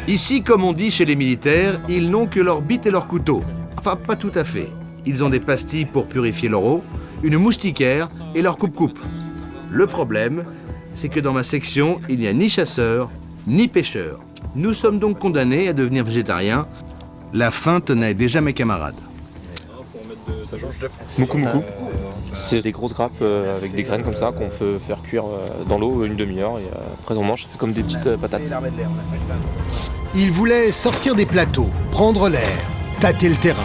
Ici, comme on dit chez les militaires, ils n'ont que leur bite et leur couteau. Enfin, pas tout à fait. Ils ont des pastilles pour purifier leur eau, une moustiquaire et leur coupe-coupe. Le problème, c'est que dans ma section, il n'y a ni chasseurs, ni pêcheurs. Nous sommes donc condamnés à devenir végétariens. La faim tenait déjà mes camarades. Beaucoup. C'est des grosses grappes avec des graines comme ça qu'on peut faire cuire dans l'eau une demi-heure et après on mange, ça fait comme des petites patates. Ils voulaient sortir des plateaux, prendre l'air, tâter le terrain.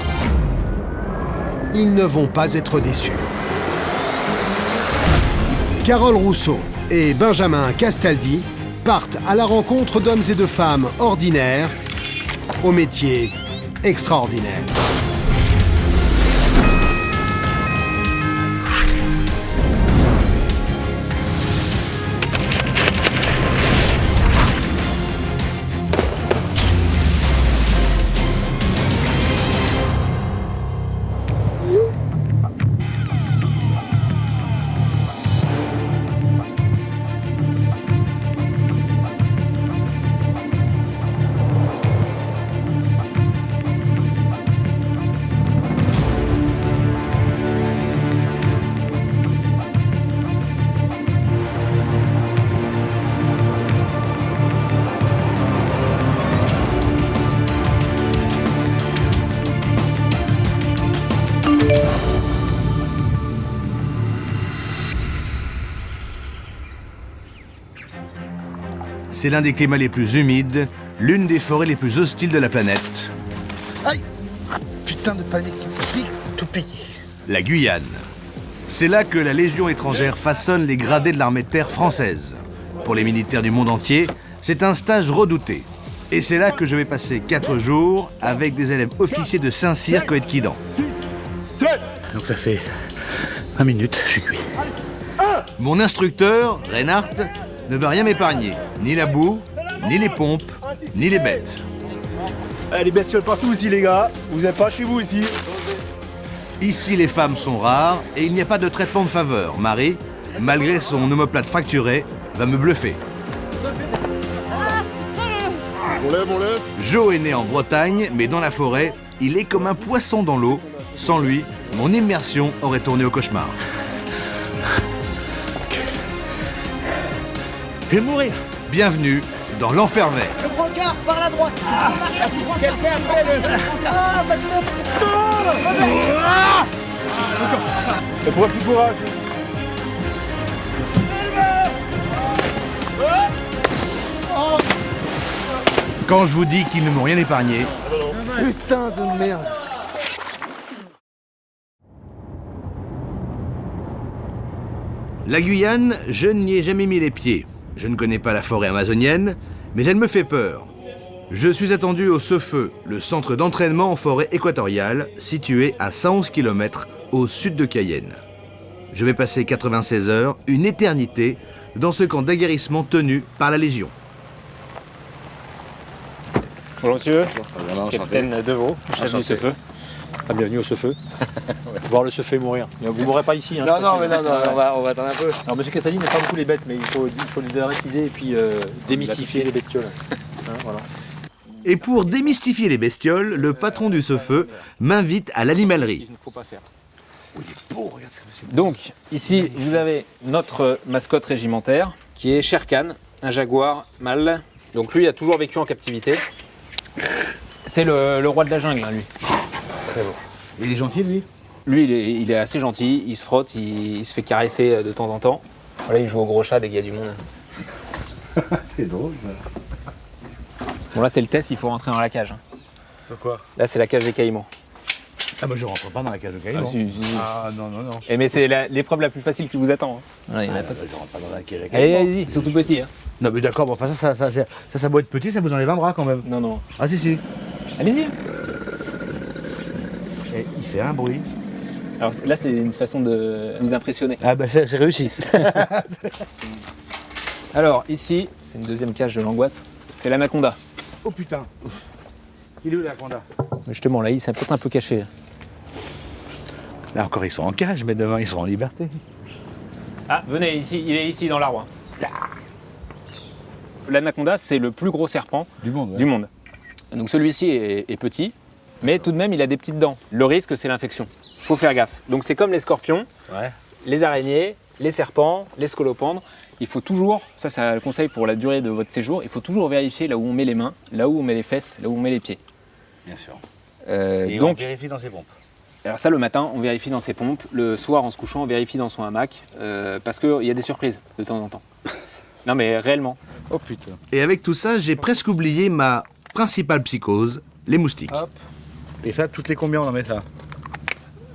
Ils ne vont pas être déçus. Carole Rousseau et Benjamin Castaldi partent à la rencontre d'hommes et de femmes ordinaires au métier extraordinaire. C'est l'un des climats les plus humides, l'une des forêts les plus hostiles de la planète. Aïe! Ah, putain de palmier qui me pique, tout pique ici. La Guyane. C'est là que la Légion étrangère façonne les gradés de l'armée de terre française. Pour les militaires du monde entier, c'est un stage redouté. Et c'est là que je vais passer 4 jours avec des élèves officiers de Saint-Cyr, Coët-Quidan. Donc ça fait 20 minutes, je suis cuit. Mon instructeur, Reinhardt, ne va rien m'épargner. Ni la boue, ni les pompes, ni les bêtes. Les bestioles partout ici les gars, vous n'êtes pas chez vous ici. Ici, les femmes sont rares et il n'y a pas de traitement de faveur. Marie, malgré son omoplate fracturé, va me bluffer. On lève. Joe est né en Bretagne, mais dans la forêt, il est comme un poisson dans l'eau. Sans lui, mon immersion aurait tourné au cauchemar. Je vais mourir. Bienvenue dans l'enfer vert. Le brancard par la droite. Quelqu'un fait le... Et pour un petit courage. Quand je vous dis qu'ils ne m'ont rien épargné, Putain de merde. la Guyane, je n'y ai jamais mis les pieds. Je ne connais pas la forêt amazonienne, mais elle me fait peur. Je suis attendu au Cefeu, le centre d'entraînement en forêt équatoriale, situé à 111 km au sud de Cayenne. Je vais passer 96 heures, une éternité, dans ce camp d'aguerrissement tenu par la Légion. Bonjour monsieur, capitaine Deveau, chef du Cefeu. Ah, bienvenue au Cefeu. Voir le Cefeu mourir. Vous mourrez pas ici. Hein, Non, on va attendre un peu. Alors monsieur Castaldi n'aime pas beaucoup les bêtes, mais il faut les dramatiser et puis démystifier les bestioles. Hein, voilà. Et pour démystifier les bestioles, le patron du Cefeu m'invite à l'animalerie. Il ne faut pas faire. Donc, ici, vous avez notre mascotte régimentaire, qui est Sherkan, un jaguar mâle. Donc lui a toujours vécu en captivité. C'est le roi de la jungle, hein, lui. Très beau. Il est gentil, lui? Lui, il est assez gentil, il se frotte, il se fait caresser de temps en temps. Voilà, il joue au gros chat dès qu'il y a du monde. C'est drôle. Bon, là, c'est le test, il faut rentrer dans la cage. Sur quoi? Là, c'est la cage des caïmans. Ah bah je rentre pas dans la cage de caïman. Ah non. Et mais c'est l'épreuve la plus facile qui vous attend. Hein. Ouais, Je rentre pas dans la cage de caïman. Allez, ils sont tout petits. Hein. Non mais d'accord, bon, enfin ça doit être petit, ça vous enlève un bras quand même. Non. Ah si. Allez-y. Et il fait un bruit. Alors là, c'est une façon de vous impressionner. Ah bah c'est réussi. Alors, ici, c'est une deuxième cage de l'angoisse. C'est l'anaconda. Oh putain. Il est où l'anaconda? Justement, là, il s'est peut-être un peu caché. Là encore ils sont en cage, mais demain ils seront en liberté. Ah, venez, ici, il est ici dans l'arbre. l'anaconda, c'est le plus gros serpent Du monde, du monde. Donc celui-ci est petit, mais tout de même, il a des petites dents. Le risque, c'est l'infection. Il faut faire gaffe. Donc c'est comme les scorpions, les araignées, les serpents, les scolopendres. Il faut toujours, ça c'est le conseil pour la durée de votre séjour, il faut toujours vérifier là où on met les mains, là où on met les fesses, là où on met les pieds. Bien sûr. Et on vérifie dans ses pompes. Alors ça, le matin, on vérifie dans ses pompes. Le soir, en se couchant, on vérifie dans son hamac. Parce qu'il y a des surprises de temps en temps. Non mais réellement. Oh putain. Et avec tout ça, j'ai presque oublié ma principale psychose, les moustiques. Hop. Et ça, toutes les combien on en met ça?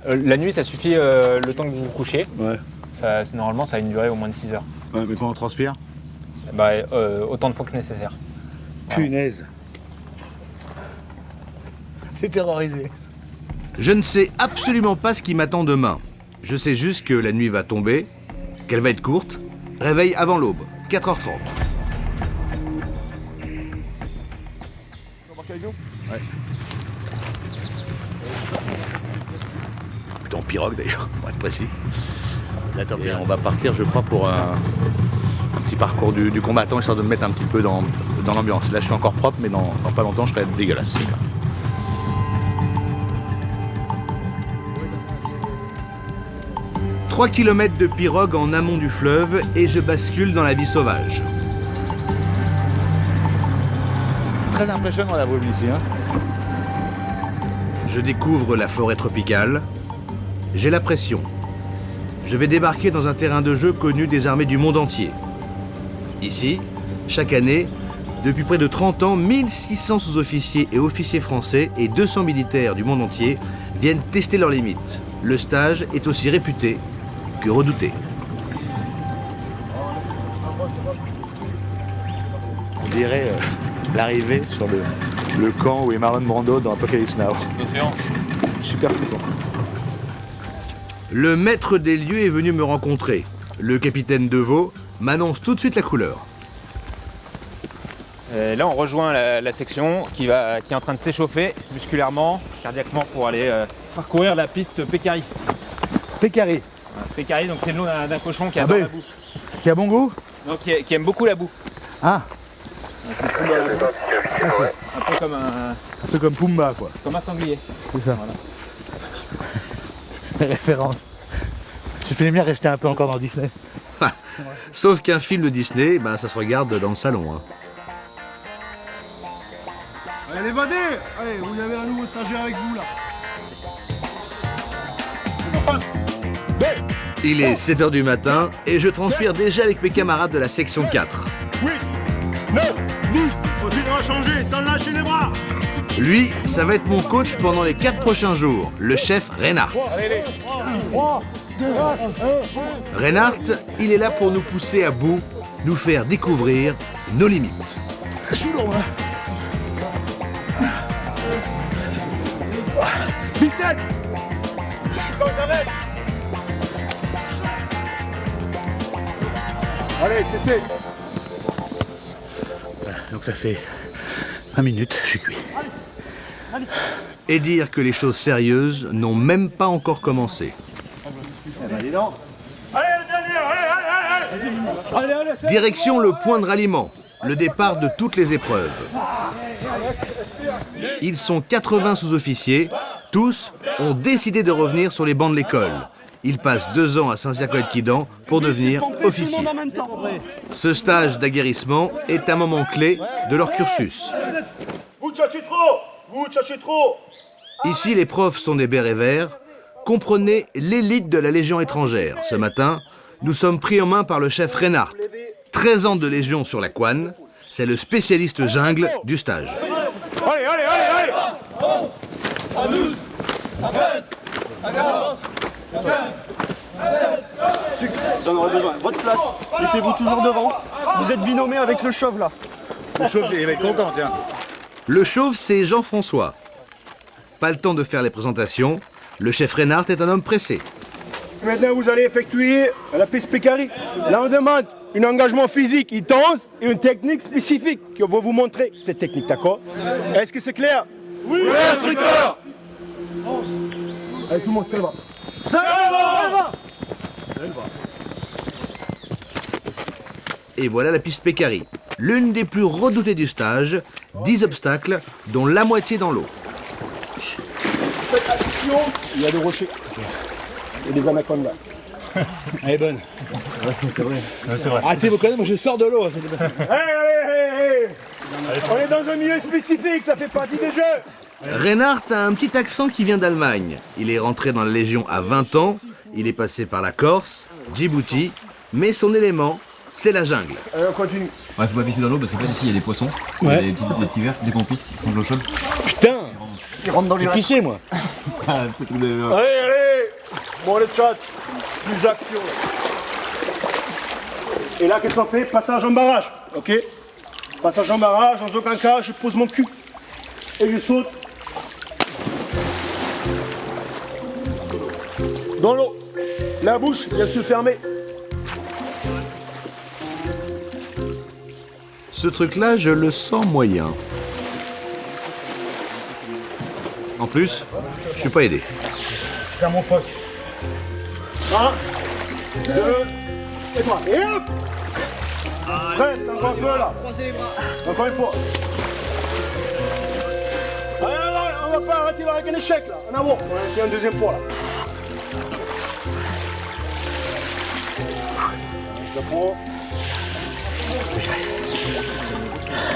La nuit, ça suffit le temps que vous vous couchez. Ouais. Normalement, ça a une durée au moins de 6 heures. Ouais, mais quand on transpire? Bah, autant de fois que nécessaire. Punaise. J'ai terrorisé. Je ne sais absolument pas ce qui m'attend demain. Je sais juste que la nuit va tomber, qu'elle va être courte. Réveil avant l'aube, 4h30. Ouais. Plutôt en pirogue d'ailleurs, pour être précis. Attends, on va partir, je crois, pour un petit parcours du combattant, histoire de me mettre un petit peu dans l'ambiance. Là, je suis encore propre, mais dans pas longtemps, je serai dégueulasse. 3 km de pirogue en amont du fleuve et je bascule dans la vie sauvage. Très impressionnant la brume ici. Hein. Je découvre la forêt tropicale. J'ai la pression. Je vais débarquer dans un terrain de jeu connu des armées du monde entier. Ici, chaque année, depuis près de 30 ans, 1600 sous-officiers et officiers français et 200 militaires du monde entier viennent tester leurs limites. Le stage est aussi réputé que redouté. On dirait l'arrivée sur le camp où est Marlon Brando dans Apocalypse Now. Super content. Le maître des lieux est venu me rencontrer. Le capitaine Deveau m'annonce tout de suite la couleur. Là, on rejoint la section qui est en train de s'échauffer musculairement, cardiaquement, pour aller parcourir la piste Pécari. Pécari. Pécari, donc c'est le nom d'un cochon qui Ah adore ben. la boue. Qui a bon goût? Donc, qui aime beaucoup la boue. Ah, Donc, il fout dans la boue. Un peu comme un peu comme Pumba quoi. un sanglier. C'est ça. Voilà. Référence. J'ai fait bien rester un peu encore dans Disney. Sauf qu'un film de Disney, ça se regarde dans le salon. Hein. Allez, évadez! Allez, vous avez un nouveau stagiaire avec vous là. Il est 7h du matin et je transpire déjà avec mes camarades de la section 4. 8, 9, 10, continuez à changer sans lâcher les bras. Lui, ça va être mon coach pendant les 4 prochains jours, le chef Reinhardt. Reinhardt, il est là pour nous pousser à bout, nous faire découvrir nos limites. Sous l'eau, hein. 17. Allez, cessez. Donc ça fait 20 minutes, je suis cuit. Et dire que les choses sérieuses n'ont même pas encore commencé. Allez, le dernier, allez. Direction le point de ralliement, le départ de toutes les épreuves. Ils sont 80 sous-officiers, tous ont décidé de revenir sur les bancs de l'école. Ils passent 2 ans à Saint-Cyr-Coët-Quidan pour devenir officiers. Ce stage d'aguerrissement est un moment clé de leur cursus. Vous tchatchez trop. Vous tchatchez trop. Ici, les profs sont des bérets verts. Comprenez l'élite de la Légion étrangère. Ce matin, nous sommes pris en main par le chef Reinhardt. 13 ans de Légion sur la couenne, c'est le spécialiste jungle du stage. Allez, allez, allez, allez. J'en aurais besoin. Votre place. Mettez-vous toujours devant. Vous êtes binômé avec le chauve là. Le chauve, il va être content, tiens. Le chauve, c'est Jean-François. Pas le temps de faire les présentations. Le chef Reinhardt est un homme pressé. Maintenant, vous allez effectuer la piste Pécari. Là, on demande un engagement physique intense et une technique spécifique que va vous montrer cette technique, d'accord? Est-ce que c'est clair? Oui, instructeur. Allez, tout le monde, ça va. Ça va. Et voilà la piste Pécari. L'une des plus redoutées du stage, 10 obstacles, dont la moitié dans l'eau. Faites attention, il y a des rochers. Il y a des anacondes là. Elle est bonne. C'est vrai. Arrêtez vos conneries, moi je sors de l'eau. Hey. On est dans un milieu spécifique, ça fait partie des jeux. Reinhardt a un petit accent qui vient d'Allemagne. Il est rentré dans la Légion à 20 ans, il est passé par la Corse, Djibouti, mais son élément, c'est la jungle. Allez, on continue. Ouais, faut pas pisser dans l'eau parce qu'en fait ici il y a des poissons, il y a des petits vers, dès qu'on pisse, ils sont de l'eau chaude. Putain, Il rentre dans les clichés, moi. allez. Bon, le chat, plus d'action. Et là, qu'est-ce qu'on fait? Passage en barrage, ok? Passage en barrage, dans aucun cas, je pose mon cul. Et je saute. Dans l'eau. La bouche vient de se fermer. Ce truc-là, je le sens moyen. En plus, je suis pas aidé. Dans mon froc. 1, 2, et 3. Et hop! Presque, encore un peu là. Encore une fois. Allez, on va pas arrêter avec un échec là. En avant. On va essayer une deuxième fois là. Je le prends.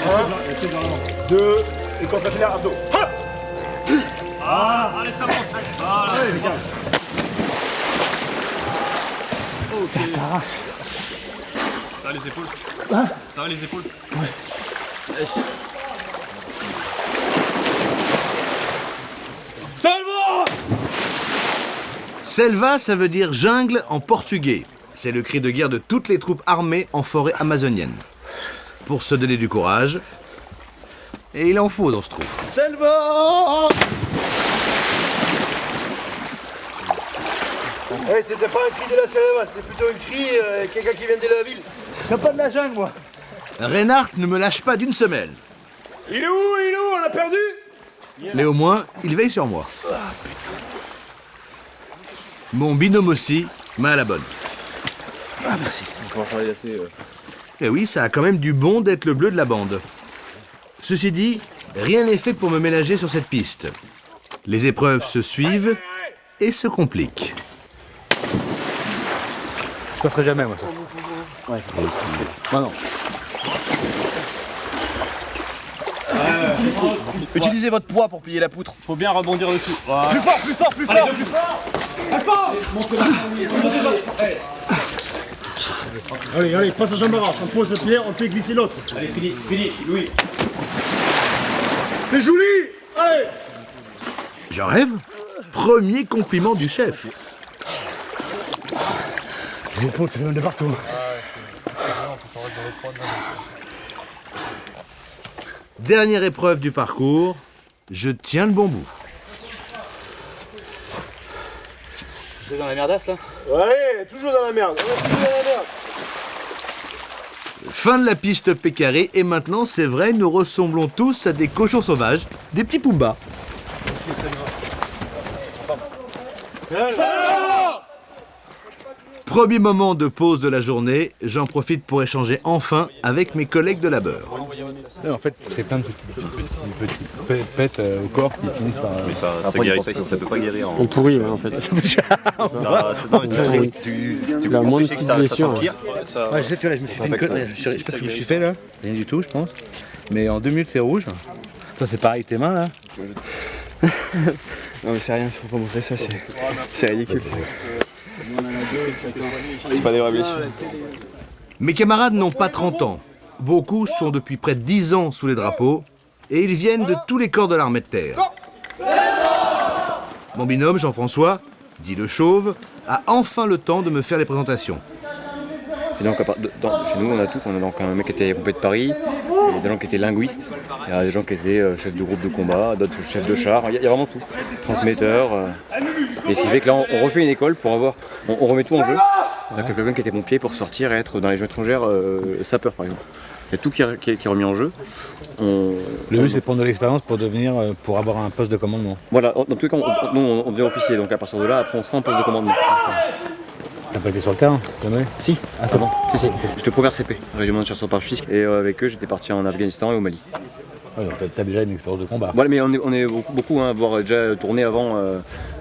1, 2, et quand on va finir, abdos. Hop! Allez, ça monte. Allez, les gars. Ça va les épaules? Ça va les épaules? Selva, ça veut dire jungle en portugais. C'est le cri de guerre de toutes les troupes armées en forêt amazonienne. Pour se donner du courage, et il en faut dans ce trou. Selva! Hey, c'était pas un cri de la selva, c'était plutôt un cri quelqu'un qui vient de la ville. T'as pas de la jungle, moi. Reinhardt ne me lâche pas d'une semelle. Il est où? On l'a perdu? Mais au moins, il veille sur moi. Mon binôme aussi m'a à la bonne. Ah, merci. Et oui, ça a quand même du bon d'être le bleu de la bande. Ceci dit, rien n'est fait pour me ménager sur cette piste. Les épreuves se suivent et se compliquent. Je passerai jamais, moi, ça. Ouais. Non. Utilisez votre poids pour plier la poutre. Faut bien rebondir dessus. Voilà. Plus fort. Allez, passage en barrage, on pose le pied, on fait glisser l'autre. Allez, fini, Louis. C'est joli! Allez! J'en rêve. Premier compliment du chef. Les épaules, ça vient de partout. Dernière épreuve du parcours, je tiens le bon bout. C'est dans la merdasses, là? Ouais, toujours dans la merde. Fin de la piste Pécaré et maintenant, c'est vrai, nous ressemblons tous à des cochons sauvages, des petits Pumba. Premier moment de pause de la journée, j'en profite pour échanger enfin avec mes collègues de labeur. En fait, c'est plein de petites pètes au corps qui finissent par... Mais ça guérit pas ici, ça peut pas guérir. On pourrit, ouais, en fait. La moindre petite blessure. Ouais, je sais, tu vois, là, je me suis fait une conne. Je sais pas ce que je me suis fait, là. Rien du tout, je pense. Mais en 2 minutes, c'est rouge. Toi, c'est pareil, tes mains, là. Non mais c'est rien, faut pas montrer ça, c'est ridicule. C'est pas des vraies blessures. Mes camarades n'ont pas 30 ans. Beaucoup sont depuis près de 10 ans sous les drapeaux et ils viennent de tous les corps de l'armée de terre. Mon binôme, Jean-François, dit le chauve, a enfin le temps de me faire les présentations. Et donc, chez nous, on a tout. On a donc un mec qui était pompier de Paris, il y a des gens qui étaient linguistes, il y a des gens qui étaient chefs de groupe de combat, d'autres chefs de char, il y a vraiment tout. Transmetteurs. Et ce qui fait que là, on refait une école pour avoir. On remet tout en jeu. Donc, quelqu'un qui était pompier pour sortir et être dans les légions étrangères sapeur, par exemple. Il y a tout qui est remis en jeu. Le but, c'est de prendre de l'expérience pour avoir un poste de commandement. Voilà, dans tous les cas, nous, on devient officier, donc à partir de là, après, on sera en poste de commandement. pas été sur le terrain, jamais? Si, avant. Si. J'étais première CP, régiment de chasseurs parachutiste. Et avec eux, j'étais parti en Afghanistan et au Mali. Ouais, donc t'as déjà une expérience de combat. Voilà, mais on est beaucoup à avoir déjà tourné avant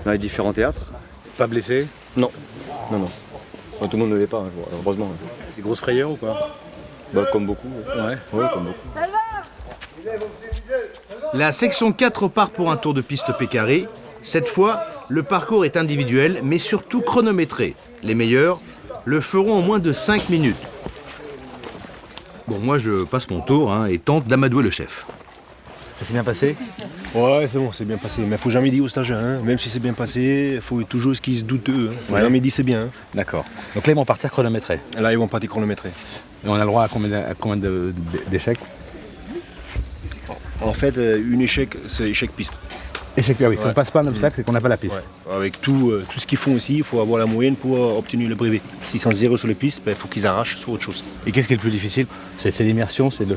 dans les différents théâtres. Pas blessé? Non. Enfin, tout le monde ne l'est pas, heureusement. Des grosses frayeurs ou pas? Bah, comme beaucoup. Ouais, comme beaucoup. La section 4 part pour un tour de piste Pécaré. Cette fois, le parcours est individuel, mais surtout chronométré. Les meilleurs le feront en moins de 5 minutes. Bon, moi je passe mon tour et tente d'amadouer le chef. Ça s'est bien passé? Ouais, c'est bon, c'est bien passé. Mais faut jamais dire aux stagiaires, même si c'est bien passé, il faut toujours ce qui se douteux. Faut jamais dire c'est bien. D'accord. Donc là, ils vont partir chronométrés. Là, ils vont partir chronométrés. Et on a le droit à combien d'échecs? En fait, une échec, c'est échec piste. Échec, oui. Si on passe pas un obstacle, c'est qu'on n'a pas la piste. Ouais. Avec tout ce qu'ils font ici, il faut avoir la moyenne pour obtenir le brevet. S'ils sont 0 sur les pistes, il faut qu'ils arrachent sur autre chose. Et qu'est-ce qui est le plus difficile? C'est l'immersion, c'est le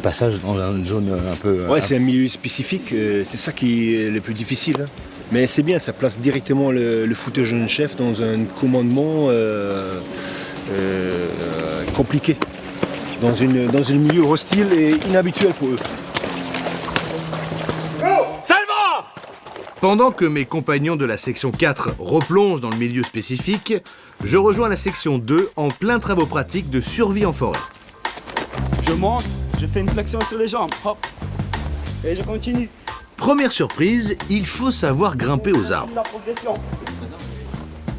passage dans une zone un peu... Ouais, c'est un milieu spécifique, c'est ça qui est le plus difficile. Mais c'est bien, ça place directement le fouteur jeune chef dans un commandement compliqué, dans un milieu hostile et inhabituel pour eux. Pendant que mes compagnons de la section 4 replongent dans le milieu spécifique, je rejoins la section 2 en plein travaux pratiques de survie en forêt. Je monte, je fais une flexion sur les jambes, hop, et je continue. Première surprise, il faut savoir grimper aux arbres. La progression.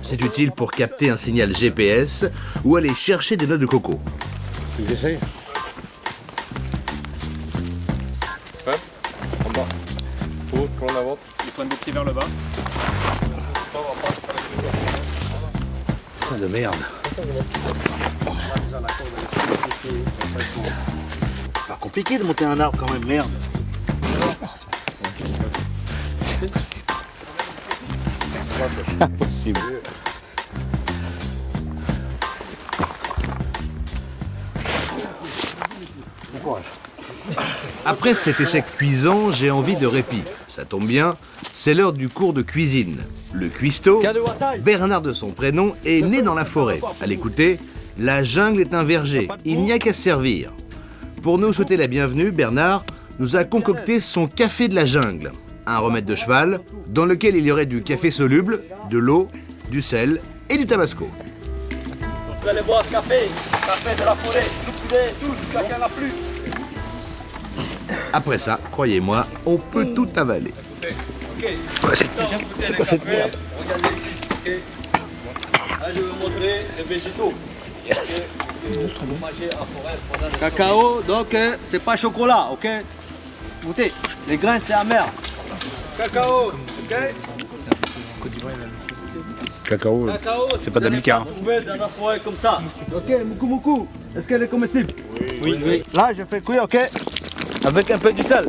C'est utile pour capter un signal GPS ou aller chercher des noix de coco. J'essaie. En bas. Faut prendre la vente. Il pointe des pieds vers le bas. Putain de merde. Pas compliqué de monter un arbre quand même, merde. C'est impossible. Bon courage. Après cet échec cuisant, j'ai envie de répit. Ça tombe bien, c'est l'heure du cours de cuisine. Le cuistot, Bernard de son prénom, est né dans la forêt. À l'écouter, la jungle est un verger, il n'y a qu'à servir. Pour nous souhaiter la bienvenue, Bernard nous a concocté son café de la jungle. Un remède de cheval, dans lequel il y aurait du café soluble, de l'eau, du sel et du tabasco. Vous allez boire café de la forêt, tout, chacun n'a plus. Après ça, croyez-moi, on peut tout avaler. C'est quoi cette merde? Regardez ici, ok. Là, je vais vous montrer les végétaux. Yes. Cacao, donc c'est pas chocolat, ok? Goûtez, les grains c'est amer. Cacao, ok? Cacao, c'est pas d'Amilcar. Vous pouvez dans la forêt comme ça. Ok, moukou, est-ce qu'elle est comestible? Oui. Là, je fais cuire, ok? Avec un peu du sel.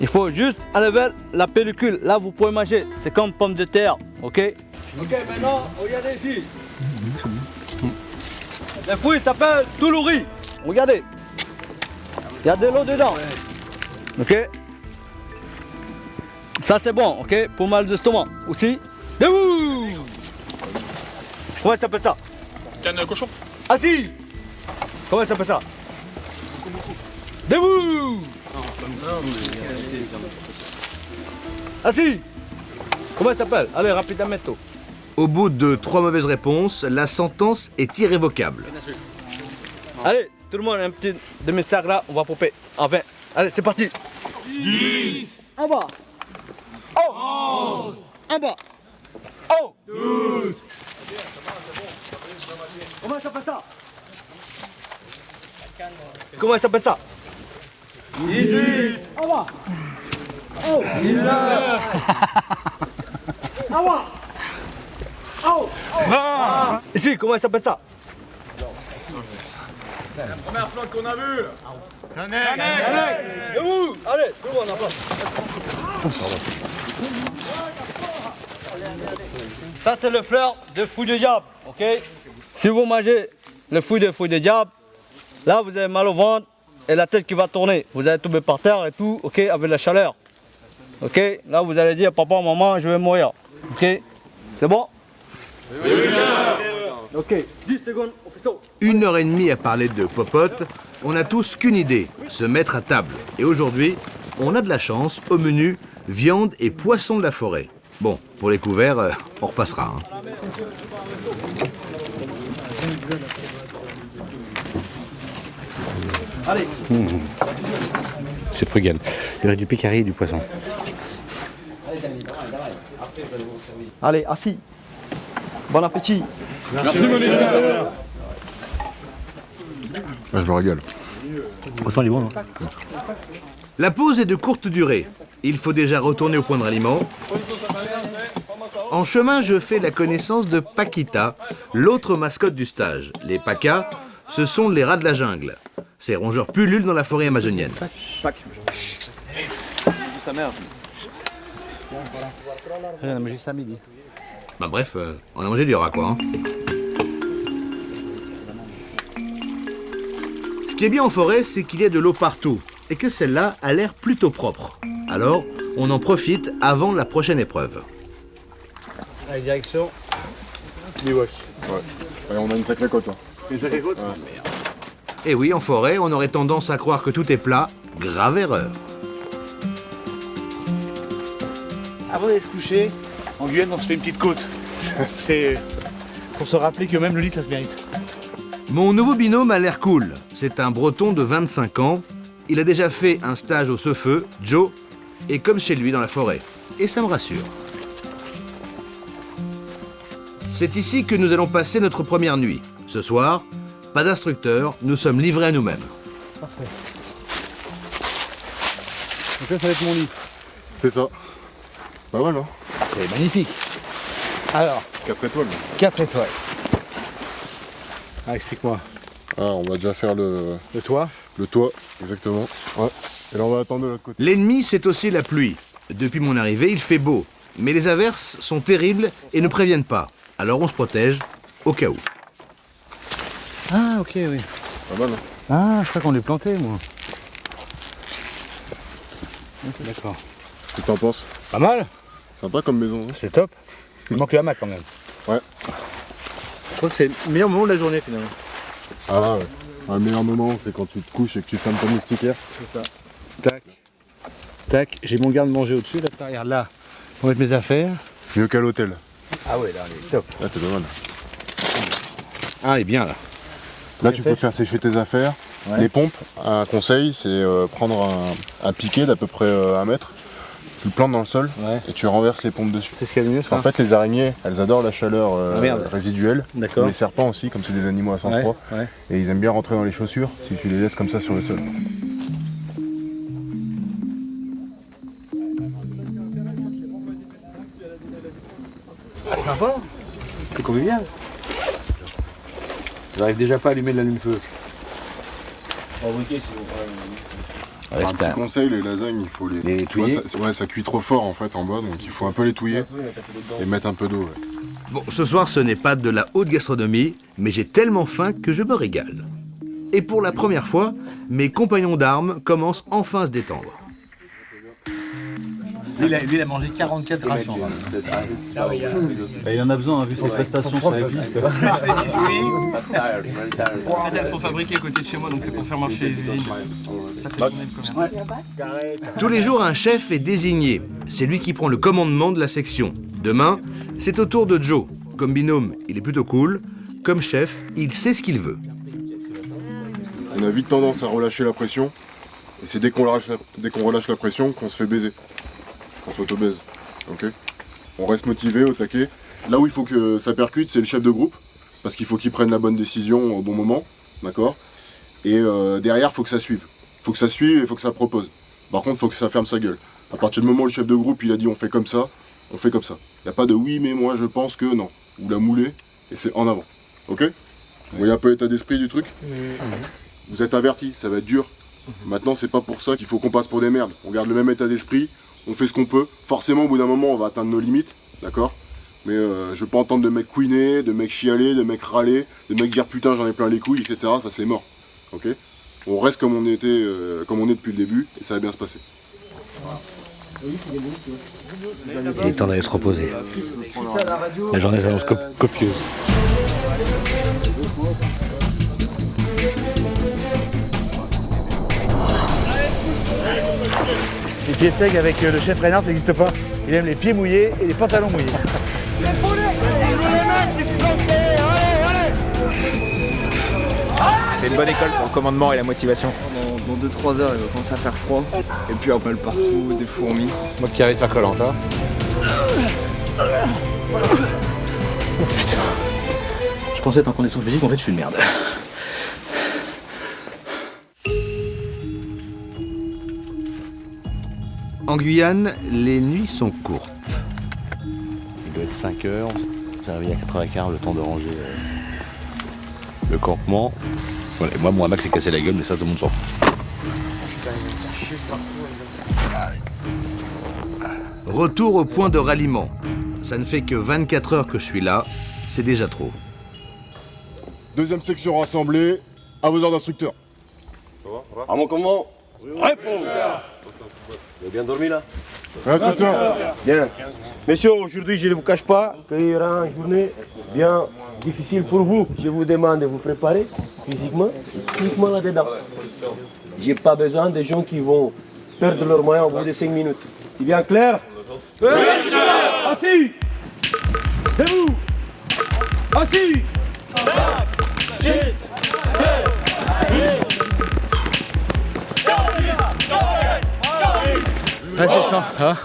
Il faut juste enlever la pellicule. Là, vous pouvez manger. C'est comme pomme de terre, ok? Ok, maintenant, regardez ici. Le fruit s'appelle toulouri. Regardez. Il y a de l'eau dedans. Ok? Ça, c'est bon, ok? Pour mal d'estomac. Aussi. Debout! Comment ça s'appelle ça? Canne de cochon. Assis! Comment ça s'appelle ça? Debout! Assis! Comment ça s'appelle? Allez, rapidement. Au bout de 3 mauvaises réponses, la sentence est irrévocable. Allez, tout le monde, un petit demi-sac là, on va popper. Enfin, allez, c'est parti. 10. En bas. Oh. 11. En bas. Oh. 12. Comment ça s'appelle ça? Comment ça s'appelle ça? 18. En bas. Oh. 19. En bas. Oh. Ici, comment ça s'appelle ça? La première plante qu'on a vue. Et où? Allez, tout le monde en place. Ça, c'est le fleur de fouille de diable, ok? Si vous mangez le fouille de diable, là, vous avez mal au ventre et la tête qui va tourner. Vous allez tomber par terre et tout, ok, avec la chaleur. Ok? Là, vous allez dire, papa, maman, je vais mourir. Ok? C'est bon? Oui. Ok, 10 secondes, on fait ça. 1h30 à parler de popote, on n'a tous qu'une idée, se mettre à table. Et aujourd'hui, on a de la chance, au menu, viande et poisson de la forêt. Bon, pour les couverts, on repassera. Allez. C'est frugal. Il y aurait du pécari et du poisson. Allez, assis. Bon appétit. Merci Monica. Je me régale. Le poisson il est bon, non? La pause est de courte durée. Il faut déjà retourner au point de ralliement. En chemin, je fais la connaissance de Paquita, l'autre mascotte du stage. Les Pacas, ce sont les rats de la jungle. Ces rongeurs pullulent dans la forêt amazonienne. Sa mère. On a mangé ça à midi. Bah bref, on a mangé du rat quoi. Hein. Ce qui est bien en forêt, c'est qu'il y a de l'eau partout et que celle-là a l'air plutôt propre. Alors, on en profite avant la prochaine épreuve. Allez, direction Miwok. Ouais. Allez, on a une sacrée côte. Hein. Une sacrée côte. Et oui, en forêt, on aurait tendance à croire que tout est plat. Grave erreur. Avant d'aller se coucher, en Guyane, on se fait une petite côte. C'est pour se rappeler que même le lit, ça se mérite. Mon nouveau binôme a l'air cool. C'est un breton de 25 ans. Il a déjà fait un stage au Sefeu, Joe, et comme chez lui dans la forêt. Et ça me rassure. C'est ici que nous allons passer notre première nuit. Ce soir, pas d'instructeur, nous sommes livrés à nous-mêmes. Parfait. Donc là, ça va être mon lit. C'est ça. Pas mal, hein? C'est magnifique. Alors, 4 étoiles. 4 étoiles. Ah, explique-moi. Ah, on va déjà faire le toit. Le toit, exactement. Ouais. Et là, on va attendre de l'autre côté. L'ennemi, c'est aussi la pluie. Depuis mon arrivée, il fait beau. Mais les averses sont terribles et ne préviennent pas. Alors on se protège, au cas où. Ah, ok, oui. Pas mal, hein? Ah, je crois qu'on est planté, moi. Ok, d'accord. Qu'est-ce que t'en penses? Pas mal. Sympa comme maison, hein? C'est top. Il manque le hamac quand même. Ouais. Je crois que c'est le meilleur moment de la journée finalement. Ah ouais. Un meilleur moment, c'est quand tu te couches et que tu fermes ton moustiquaire. C'est ça. Tac. Tac. J'ai mon garde-manger au-dessus, là, derrière là. Pour mettre mes affaires. Mieux qu'à l'hôtel. Ah ouais, là, elle est top. Là, t'es pas mal. Ah, elle est bien là. Là, tu peux faire sécher tes affaires. Ouais. Les pompes, un conseil, c'est prendre un piquet d'à peu près 1 mètre. Tu le plantes dans le sol et tu renverses les pompes dessus. C'est ce qu'il y a de mieux, ça. En fait, les araignées, elles adorent la chaleur résiduelle. D'accord. Les serpents aussi, comme c'est des animaux à sang froid. Ouais. Et ils aiment bien rentrer dans les chaussures si tu les laisses comme ça sur le sol. Ah, sympa. C'est convivial. J'arrive déjà pas à allumer de l'allume-feu. Un petit conseil, les lasagnes, il faut les touiller. Ça cuit trop fort en fait en bas, donc il faut un peu les touiller et mettre un peu d'eau. Ouais. Bon, ce soir, ce n'est pas de la haute gastronomie, mais j'ai tellement faim que je me régale. Et pour la première fois, mes compagnons d'armes commencent enfin à se détendre. Lui, il a mangé 44 rations. Il en a besoin, vu ses prestations sur la piste. Elles sont fabriquées à côté de chez moi, donc c'est pour faire marcher les usines. Ça fait tourner le commerce. Tous les jours, un chef est désigné. C'est lui qui prend le commandement de la section. Demain, c'est au tour de Joe. Comme binôme, il est plutôt cool. Comme chef, il sait ce qu'il veut. On a vite tendance à relâcher la pression. Et c'est dès qu'on relâche la pression qu'on se fait baiser. On s'auto-baise. Ok. On reste motivé, au taquet. Là où il faut que ça percute, c'est le chef de groupe. Parce qu'il faut qu'il prenne la bonne décision au bon moment. D'accord. Et derrière, il faut que ça suive. Il faut que ça suive et il faut que ça propose. Par contre, il faut que ça ferme sa gueule. À partir du moment où le chef de groupe il a dit on fait comme ça, on fait comme ça. Il n'y a pas de oui mais moi je pense que non. Ou la mouler et c'est en avant. Ok. Vous voyez un peu l'état d'esprit du truc. Vous êtes avertis, ça va être dur. Maintenant c'est pas pour ça qu'il faut qu'on passe pour des merdes. On garde le même état d'esprit, on fait ce qu'on peut. Forcément au bout d'un moment on va atteindre nos limites, d'accord. Mais je veux pas entendre de mecs couiner, de mecs chialer, de mecs râler, de mecs dire putain j'en ai plein les couilles, etc. Ça c'est mort. Ok. On reste comme on était, comme on est depuis le début et ça va bien se passer. Il est temps d'aller se reposer. La journée s'annonce copieuse. Les pieds secs avec le chef Reinhardt, ça n'existe pas. Il aime les pieds mouillés et les pantalons mouillés. C'est une bonne école pour le commandement et la motivation. Dans 2-3 heures, il va commencer à faire froid. Et puis après, partout, des fourmis. Moi qui arrive à faire Koh-Lanta. Je pensais être en condition physique, en fait je suis une merde. En Guyane, les nuits sont courtes. Il doit être 5 heures, j'ai réveillé à 4h15, le temps de ranger le campement. Voilà, et moi, mon hamac s'est cassé la gueule, mais ça, tout le monde s'en fout. Retour au point de ralliement. Ça ne fait que 24 heures que je suis là, c'est déjà trop. Deuxième section rassemblée, à vos ordres d'instructeur. À mon commandement, réponds. Vous avez bien dormi là? Instructeur. Bien. Messieurs, aujourd'hui, je ne vous cache pas qu'il y aura une journée bien difficile pour vous. Je vous demande de vous préparer physiquement là-dedans. J'ai pas besoin de gens qui vont perdre leurs moyens au bout de 5 minutes. C'est bien clair? Oui, assis! Debout! Assis! Réfléchissant, hein?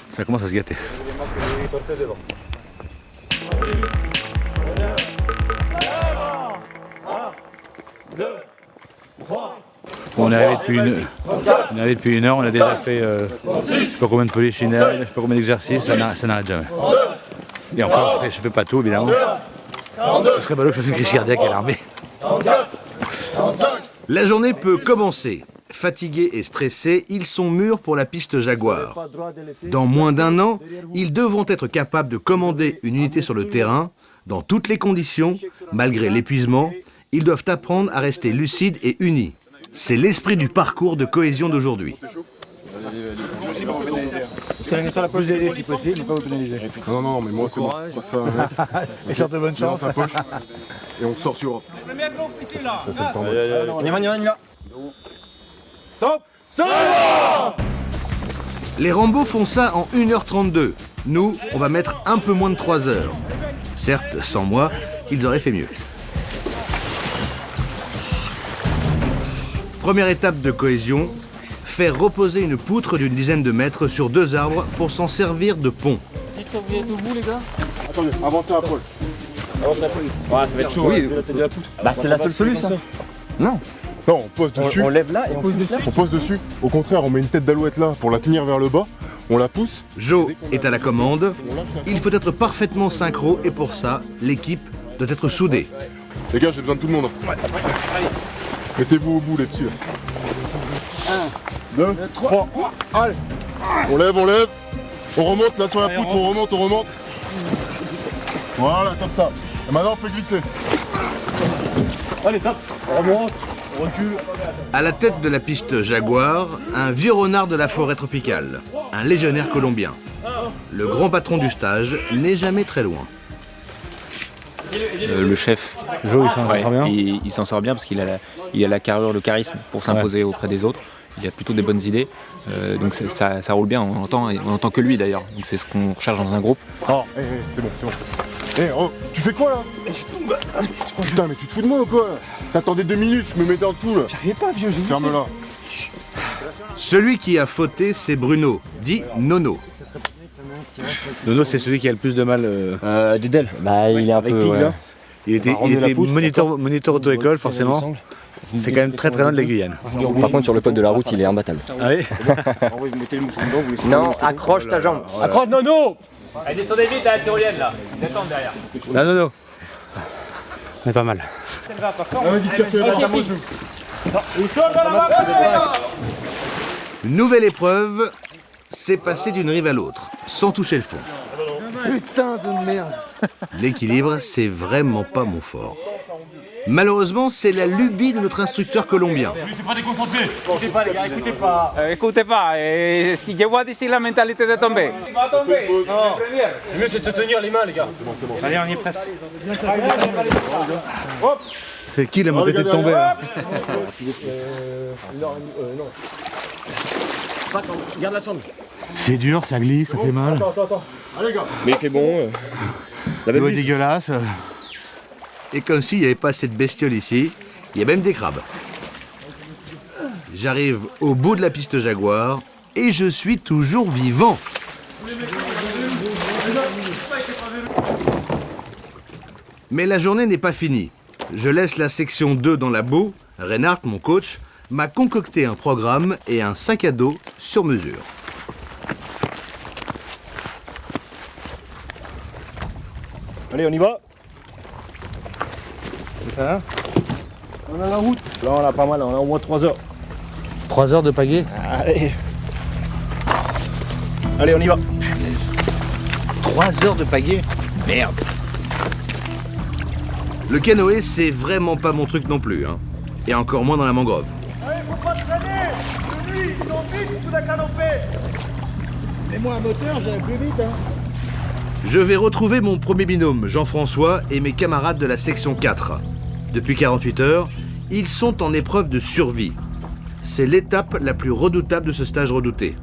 Ça commence à se gâter. On est arrivé depuis une heure, on a déjà fait je sais pas combien de polichinelles, je sais pas combien d'exercices, ça n'arrête jamais. Et encore, je fais pas tout évidemment. Ce serait ballot que je fasse une crise cardiaque à l'armée. La journée peut commencer. Fatigués et stressés, ils sont mûrs pour la piste Jaguar. Dans moins d'un an, ils devront être capables de commander une unité sur le terrain, dans toutes les conditions, malgré l'épuisement. Ils doivent apprendre à rester lucides et unis. C'est l'esprit du parcours de cohésion d'aujourd'hui. Vous aider si possible, mais pas vous pénaliser. Non, mais moi c'est bon. Et sorte de bonne chance. Et on sort sur. On y va. Stop! Les Rambo font ça en 1h32. Nous, on va mettre un peu moins de 3 heures. Certes, sans moi, ils auraient fait mieux. Première étape de cohésion, faire reposer une poutre d'une dizaine de mètres sur 2 arbres pour s'en servir de pont. Dites que vous êtes au bout, les gars. Attendez, avancez à Paul. Avancez à Paul. Ouais, ça va être chaud. Oui, de la poutre. Bah, c'est la seule solution. Non, on pose dessus. On lève là et on pose dessus. On pose dessus. Au contraire, on met une tête d'alouette là pour la tenir vers le bas. On la pousse. Joe est à la commande. Il faut être parfaitement synchro et pour ça, l'équipe doit être soudée. Les gars, j'ai besoin de tout le monde. Mettez-vous au bout, les petits. 1, 2, 3. Allez. On lève. On remonte là sur la poutre, on remonte. Voilà, comme ça. Et maintenant, on fait glisser. Allez, top. On remonte. On recule. À la tête de la piste Jaguar, un vieux renard de la forêt tropicale, un légionnaire colombien. Le grand patron du stage n'est jamais très loin. Le chef, Joe, il s'en sort bien. il s'en sort bien parce qu'il a la carrure, le charisme pour s'imposer auprès des autres. Il a plutôt des bonnes idées, donc ça roule bien. On entend que lui d'ailleurs. Donc c'est ce qu'on recherche dans un groupe. Oh, c'est bon. Oh, tu fais quoi là? Je tombe. Putain, mais tu te fous de moi ou quoi? T'attendais 2 minutes, je me mettais en dessous là. J'arrivais pas, vieux. Ferme-la. Celui qui a fauté, c'est Bruno, dit Nono. Nono, c'est celui qui a le plus de mal. Dédel, bah il est un peu. Ouais. Il était moniteur auto-école, forcément. C'est quand même très loin de la Guyane. Par contre, sur le code de la route, il est imbattable. Ah oui? Non, accroche ta jambe. Accroche, Nono. Allez, descendez vite à la tyrolienne là. Descendez derrière. Là, Nono. On est pas mal. Vas-y, tire-toi la main. Nouvelle épreuve, c'est passer d'une rive à l'autre, sans toucher le fond. Putain de merde. L'équilibre, c'est vraiment pas mon fort. Malheureusement, c'est la lubie de notre instructeur colombien. C'est pas déconcentré. Écoutez pas les gars, écoutez pas. Écoutez pas, si je vois d'ici la mentalité de tomber. Il va tomber. Non. Le mieux c'est de se tenir les mains les gars. Allez, on y est presque. Hop. C'est qui la mentalité de tomber là? Non. Garde la sonde. C'est dur, ça glisse, ça fait mal. Attends. Allez gars. Mais il fait bon. L'eau est dégueulasse. Et comme s'il n'y avait pas assez de bestioles ici, il y a même des crabes. J'arrive au bout de la piste Jaguar et je suis toujours vivant. Mais la journée n'est pas finie. Je laisse la section 2 dans la boue. Reinhard, mon coach, m'a concocté un programme et un sac à dos sur mesure. Allez, on y va. C'est ça? On a la route. Là, on a pas mal, on a au moins 3 heures. 3 heures de pagaie? Allez, on y va. 3 heures de pagaie? Merde. Le canoë, c'est vraiment pas mon truc non plus, hein. Et encore moins dans la mangrove. Allez, faut pas traîner. Lui, ils ont vite sous la canopée. Et moi, un moteur, j'allais plus vite, hein. Je vais retrouver mon premier binôme, Jean-François, et mes camarades de la section 4. Depuis 48 heures, ils sont en épreuve de survie. C'est l'étape la plus redoutable de ce stage redouté.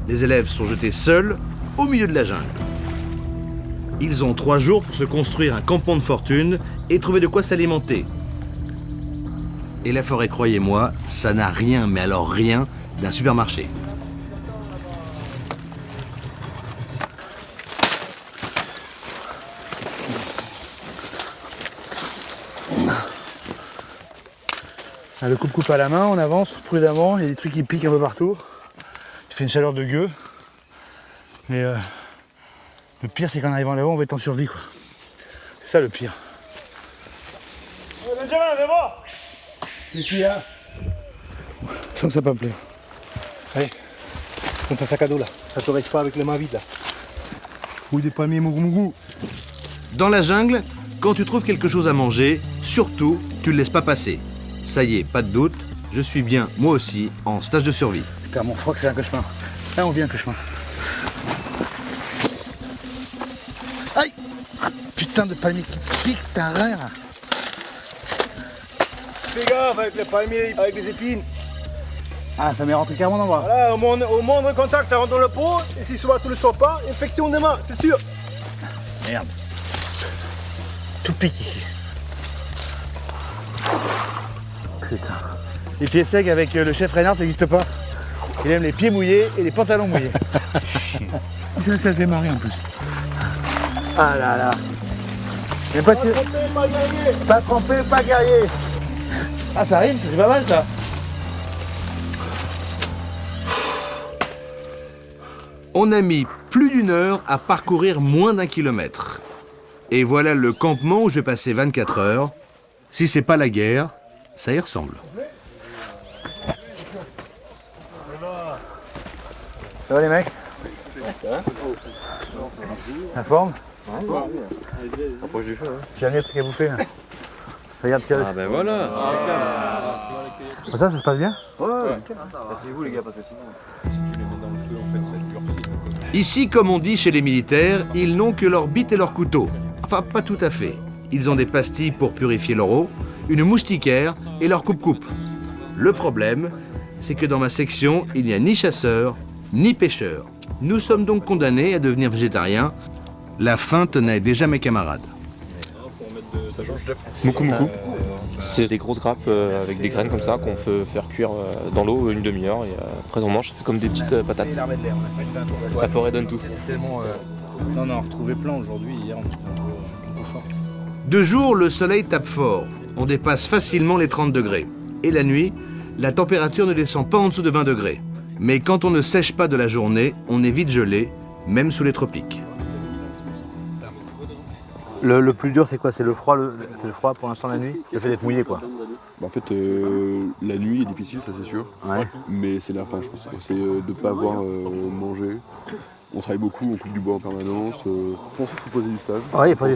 Les élèves sont jetés seuls au milieu de la jungle. Ils ont 3 jours pour se construire un campement de fortune et trouver de quoi s'alimenter. Et la forêt, croyez-moi, ça n'a rien, mais alors rien, d'un supermarché. Le coupe-coupe à la main, on avance prudemment, il y a des trucs qui piquent un peu partout. Il fait une chaleur de gueux. Mais le pire, c'est qu'en arrivant là-haut, on va être en survie, quoi. C'est ça le pire. Benjamin, viens voir. Qu'est-ce qu'il y a? Je sens que ça va pas me plaire. Allez, prends ton sac à dos là. Ça te reste pas avec les mains vides là. Fouille des palmiers mougou. Dans la jungle, quand tu trouves quelque chose à manger, surtout, tu ne le laisses pas passer. Ça y est, pas de doute, je suis bien, moi aussi, en stage de survie. Car mon froc, c'est un cauchemar. Là, on vit un cauchemar. Aïe! Ah, putain de palmier qui pique ta rein là. Fais gaffe avec les palmiers, avec les épines. Ah, ça m'est rentré carrément dans le bras. Voilà, au moindre contact, ça rentre dans le pot. Et si souvent tu le sors pas, infection des mains, c'est sûr. Merde. Tout pique ici. Putain. Les pieds secs avec le chef Reinhard, ça n'existe pas. Il aime les pieds mouillés et les pantalons mouillés. Ça fait marrer en plus. Ah là là. Mais pas trempé, pas guerrier. Pas trempé, pas guerrier. Ah, ça rime, c'est pas mal ça. On a mis plus d'1 heure à parcourir moins d'1 kilomètre. Et voilà le campement où je vais passer 24 heures. Si c'est pas la guerre, ça y ressemble. Ça va les mecs? La forme? Approche du feu. J'ai amené le truc à bouffer. Là. Regarde, Ah ben voilà. Ça se passe bien? Ouais. Asseyez-vous les gars, parce que sinon, si tu les mets dans le feu, en fait, ça dure. Ici, comme on dit chez les militaires, ils n'ont que leur bite et leur couteau. Enfin, pas tout à fait. Ils ont des pastilles pour purifier leur eau, une moustiquaire et leur coupe-coupe. Le problème, c'est que dans ma section, il n'y a ni chasseurs, ni pêcheurs. Nous sommes donc condamnés à devenir végétariens. La faim tenait déjà mes camarades. Moukou. C'est des grosses grappes avec des graines comme ça qu'on peut faire cuire dans l'eau 1 demi-heure et après on mange, ça fait comme des petites patates. La forêt donne tout. On en a retrouvé plein aujourd'hui, hier on était un peu fort. De jour, le soleil tape fort. On dépasse facilement les 30 degrés. Et la nuit, la température ne descend pas en dessous de 20 degrés. Mais quand on ne sèche pas de la journée, on est vite gelé, même sous les tropiques. Le plus dur, c'est quoi? C'est le froid, c'est le froid pour l'instant la nuit? Le fait d'être mouillé, quoi. En fait, la nuit est difficile, ça c'est sûr. Ouais. Mais c'est la faim, je pense. C'est de ne pas avoir mangé On travaille beaucoup, on coupe du bois en permanence. Pensez qu'il faut poser du stage. Ouais, il y a pas du...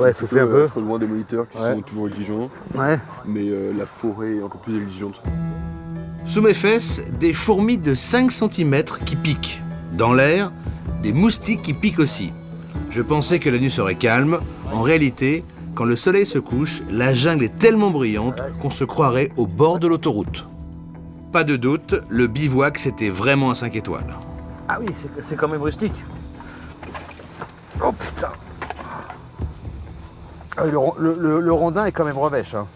Ouais, faut faire un peu. Être loin des moniteurs qui sont toujours exigeants. Ouais. Mais la forêt est encore plus exigeante. Sous mes fesses, des fourmis de 5 cm qui piquent. Dans l'air, des moustiques qui piquent aussi. Je pensais que la nuit serait calme. En réalité, quand le soleil se couche, la jungle est tellement bruyante qu'on se croirait au bord de l'autoroute. Pas de doute, le bivouac, c'était vraiment un 5 étoiles. Ah oui, c'est quand même rustique. Oh putain. Ah oui, le rondin est quand même revêche. Hein.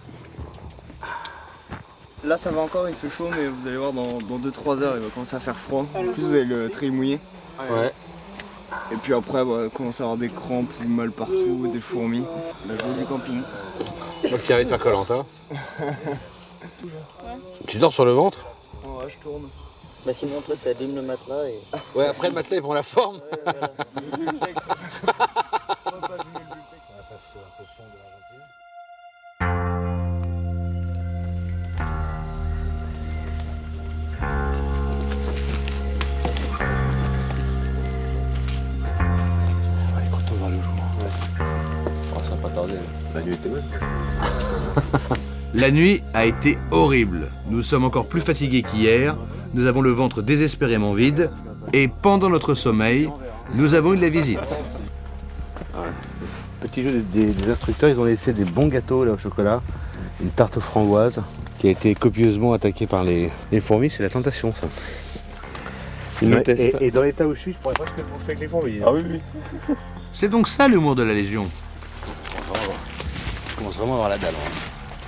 Là ça va encore, il fait chaud, mais vous allez voir dans 2-3 heures il va commencer à faire froid. En plus vous avez le treillis mouillé. Ouais. Et puis après on va commencer à avoir des crampes, du mal partout, des fourmis. La joie du camping. Moi qui arrête de faire Koh-Lanta. Tu dors sur le ventre? Ouais, je tourne. Bah sinon toi ça abîme le matelas et... Ouais, après le matelas il prend la forme. La nuit était bonne. La nuit a été horrible. Nous sommes encore plus fatigués qu'hier. Nous avons le ventre désespérément vide. Et pendant notre sommeil, nous avons eu la visite. Petit jeu des instructeurs, ils ont laissé des bons gâteaux là, au chocolat. Une tarte aux framboises qui a été copieusement attaquée par les fourmis. C'est la tentation, ça. Et dans l'état où je suis, je pourrais presque le bouffer avec les fourmis. Ah oui, oui. C'est donc ça l'humour de la Légion. Je commence vraiment à avoir la dalle. Hein.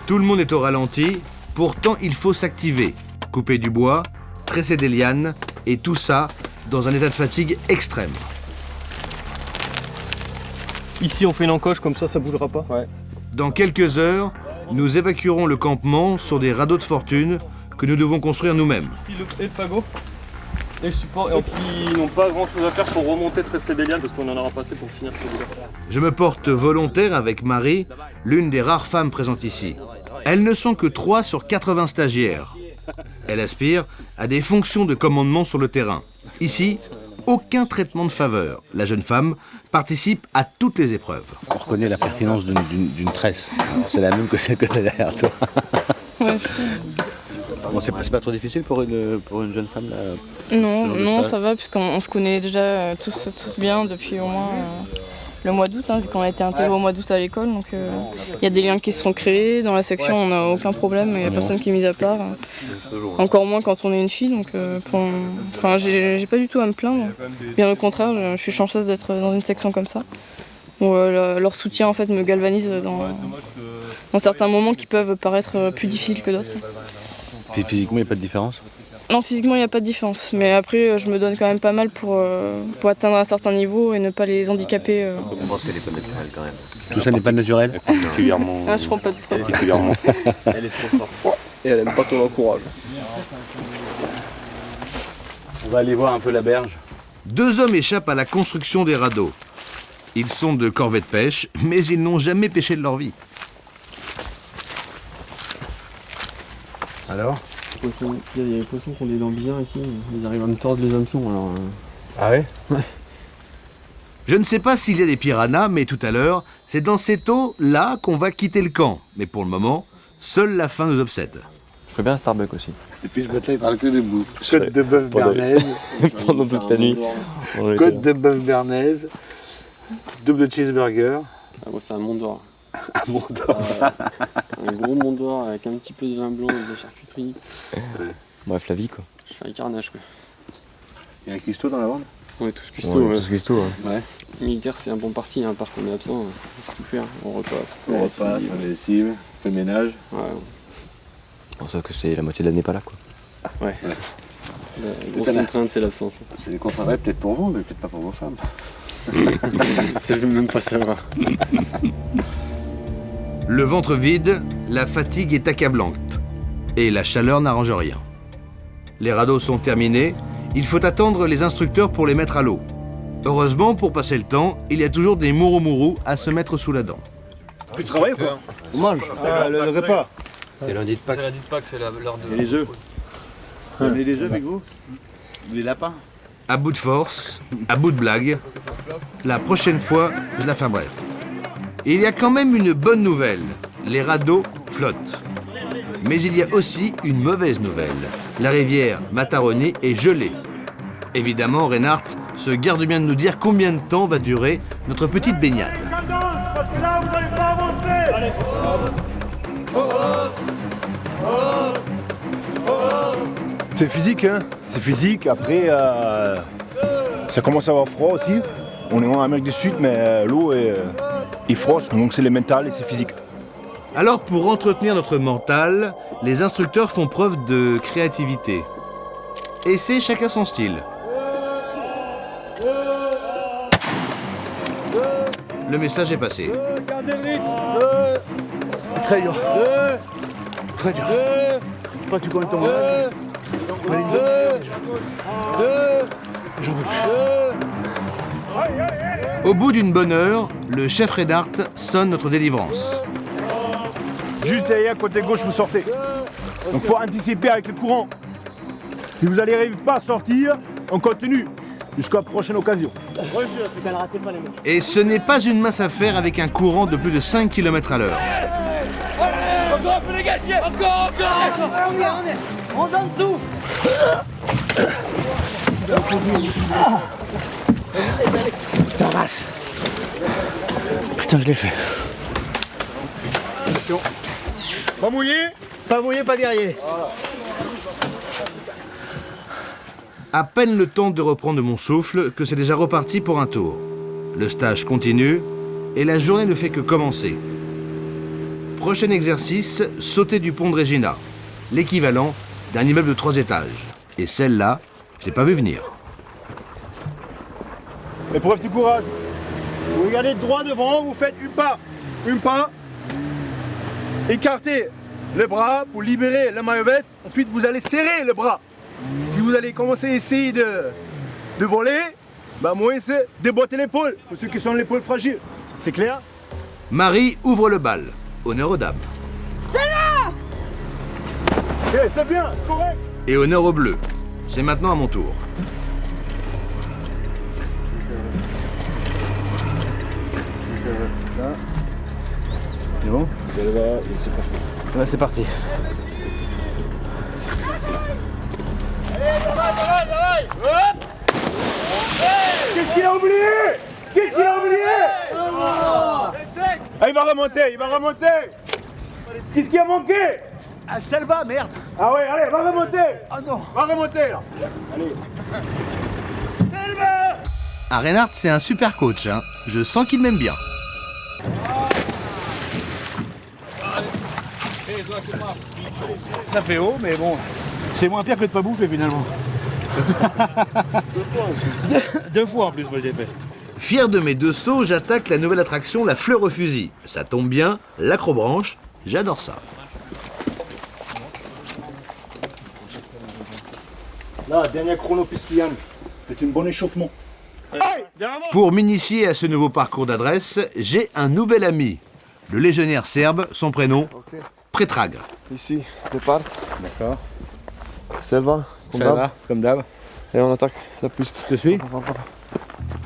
Tout le monde est au ralenti, pourtant il faut s'activer. Couper du bois, tresser des lianes, et tout ça dans un état de fatigue extrême. Ici on fait une encoche, comme ça bougera pas. Ouais. Dans quelques heures, nous évacuerons le campement sur des radeaux de fortune que nous devons construire nous-mêmes. Et le fagot et le support, et qui n'ont pas grand chose à faire pour remonter, tresser des lianes, parce qu'on en aura passé pour finir celui-là. Je me porte volontaire avec Marie, l'une des rares femmes présentes ici. Elles ne sont que 3 sur 80 stagiaires. Elle aspire à des fonctions de commandement sur le terrain. Ici, aucun traitement de faveur. La jeune femme participe à toutes les épreuves. On reconnaît la pertinence d'une tresse. C'est la même que celle que tu as derrière toi. Ouais. Bon, c'est pas trop difficile pour une jeune femme là, Non, ça va, puisqu'on se connaît déjà tous bien depuis au moins le mois d'août, hein, vu qu'on a été intégrés au mois d'août à l'école. Donc il y a des liens qui se sont créés. Dans la section, on n'a aucun problème, il n'y a personne qui est mis à part. Encore moins quand on est une fille, donc j'ai pas du tout à me plaindre. Bien au contraire, je suis chanceuse d'être dans une section comme ça. Où, leur soutien en fait me galvanise dans certains moments qui peuvent paraître plus difficiles que d'autres. Puis physiquement, il n'y a pas de différence? Non, physiquement, il n'y a pas de différence. Mais après, je me donne quand même pas mal pour atteindre un certain niveau et ne pas les handicaper. Je pense qu'elle n'est pas naturelle quand même. Tout ça n'est pas naturel? Particulièrement. Ah, je prends pas de preuve. Particulièrement. Elle est trop forte. Et elle aime pas ton encourage. On va aller voir un peu la berge. 2 hommes échappent à la construction des radeaux. Ils sont de corvée de pêche, mais ils n'ont jamais pêché de leur vie. Alors? Il y a des poissons qui ont des dents bizarres ici, ils arrivent à me tordre les hameçons alors... Ah ouais? Ouais. Je ne sais pas s'il y a des piranhas, mais tout à l'heure, c'est dans cette eau-là qu'on va quitter le camp. Mais pour le moment, seule la faim nous obsède. Je ferais bien un Starbucks aussi. Et puis ce matin, il parle que de bouffe. Côte de bœuf bernaise. Pendant toute la nuit. Côte de bœuf bernaise. Double cheeseburger. Ah, moi c'est un Mont d'Or. Un Mont d'Or. Un gros Mont d'Or avec un petit peu de vin blanc et de la charcuterie. Bref, la vie quoi. Je fais un carnage quoi. Il y a un cuistot dans la bande? On est tous cuistots. Ouais, tous cuistots, ouais. Militaire c'est un bon parti, hein, par contre on est absent, on sait tout faire. On repasse. On repasse, on fait les lessives, on fait le ménage. Ouais. Bon, sauf que c'est la moitié de l'année pas là quoi. Ouais. La grosse contrainte c'est l'absence. C'est des contraintes peut-être pour vous, mais peut-être pas pour vos femmes. Ça veut même pas savoir. Le ventre vide, la fatigue est accablante. Et la chaleur n'arrange rien. Les radeaux sont terminés, il faut attendre les instructeurs pour les mettre à l'eau. Heureusement, pour passer le temps, il y a toujours des mourou-mourou à se mettre sous la dent. Tu travailles ou quoi? On mange. Le repas. C'est lundi de Pâques. C'est l'heure de... Et les œufs? Vous avez les œufs avec vous? Les lapins? à bout de force, à bout de blague. La prochaine fois, je la ferai brève. Et il y a quand même une bonne nouvelle. Les radeaux flottent. Mais il y a aussi une mauvaise nouvelle. La rivière Mataroni est gelée. Évidemment, Reinhardt se garde bien de nous dire combien de temps va durer notre petite baignade. Parce que là, vous n'allez pas avancer. Allez. C'est physique, hein. C'est physique. Après, ça commence à avoir froid aussi. On est en Amérique du Sud, mais l'eau est froide, donc c'est le mental et c'est physique. Alors, pour entretenir notre mental, les instructeurs font preuve de créativité. Et c'est chacun son style. Le message est passé. Très dur. Très dur. Toi, tu connais ton malade. Au bout d'une bonne heure, le chef Reinhardt sonne notre délivrance. Juste derrière, côté gauche, vous sortez. Donc faut anticiper avec le courant. Si vous n'arrivez pas à sortir, on continue jusqu'à la prochaine occasion. Et ce n'est pas une mince affaire avec un courant de plus de 5 km à l'heure. Encore un peu les gâchis. Encore. On donne tout. Ta race. Putain, je l'ai fait. Pas mouillé, pas guerrier. À peine le temps de reprendre mon souffle que c'est déjà reparti pour un tour. Le stage continue et la journée ne fait que commencer. Prochain exercice, sauter du pont de Regina, l'équivalent d'un immeuble de 3 étages. Et celle-là, je l'ai pas vu venir. Épreuve du courage. Vous regardez droit devant, vous faites un pas. Écartez les bras pour libérer la maillot-veste. Ensuite, vous allez serrer les bras. Si vous allez commencer à essayer de voler, bah moi c'est déboîter l'épaule pour ceux qui sont l'épaule fragile. C'est clair? Marie ouvre le bal. Honneur aux dames. C'est là! Okay, c'est bien, c'est correct. Et honneur aux bleus. C'est maintenant à mon tour. C'est bon? C'est là et c'est parti. Là, c'est parti. Allez, hop! Qu'est-ce qu'il a oublié? Ah, il va remonter. Qu'est-ce qui a manqué? Ah, Selva, merde. Ah ouais, allez, va remonter. Ah non. Va remonter, là. Allez. Selva! Ah, Reinhardt, c'est un super coach, hein. Je sens qu'il m'aime bien. Ça fait haut, mais bon, c'est moins pire que de pas bouffer finalement. Deux fois en plus, moi j'ai fait. Fier de mes 2 sauts, j'attaque la nouvelle attraction, la fleur au fusil. Ça tombe bien, l'acrobranche, j'adore ça. Là, dernier chrono Pislian. C'est un bon échauffement. Pour m'initier à ce nouveau parcours d'adresse, j'ai un nouvel ami. Le légionnaire serbe, son prénom, Pretrag. Ici, départ. D'accord. Selva, comme d'hab. Et on attaque la piste. Je suis.